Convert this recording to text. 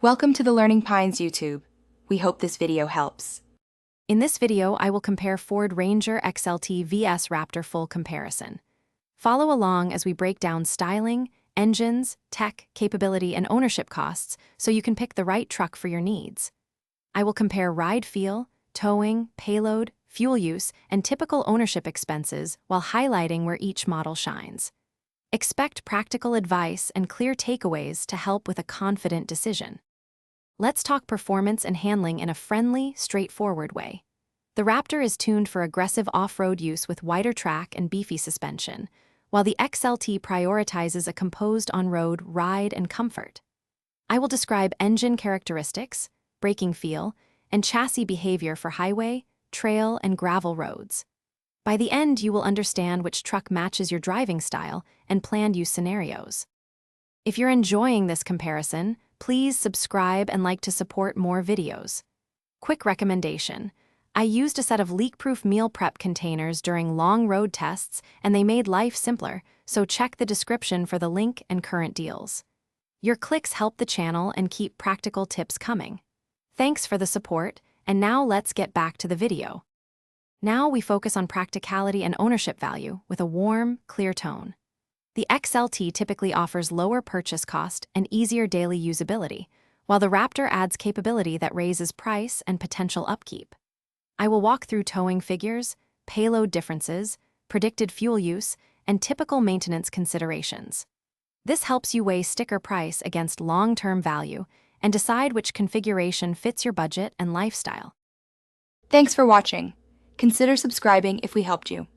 Welcome to the Learning Pines YouTube. We hope this video helps. In this video, I will compare Ford Ranger XLT vs Raptor full comparison. Follow along as we break down styling, engines, tech, capability, and ownership costs so you can pick the right truck for your needs. I will compare ride feel, towing, payload, fuel use, and typical ownership expenses while highlighting where each model shines. Expect practical advice and clear takeaways to help with a confident decision. Let's talk performance and handling in a friendly, straightforward way. The Raptor is tuned for aggressive off-road use with wider track and beefy suspension, while the XLT prioritizes a composed on-road ride and comfort. I will describe engine characteristics, braking feel, and chassis behavior for highway, trail, and gravel roads. By the end, you will understand which truck matches your driving style and planned use scenarios. If you're enjoying this comparison, please subscribe and like to support more videos. Quick recommendation: I used a set of leak-proof meal prep containers during long road tests, and they made life simpler, so check the description for the link and current deals. Your clicks help the channel and keep practical tips coming. Thanks for the support, and now let's get back to the video. Now we focus on practicality and ownership value with a warm, clear tone. The XLT typically offers lower purchase cost and easier daily usability, while the Raptor adds capability that raises price and potential upkeep. I will walk through towing figures, payload differences, predicted fuel use, and typical maintenance considerations. This helps you weigh sticker price against long-term value and decide which configuration fits your budget and lifestyle. Thanks for watching. Consider subscribing if we helped you.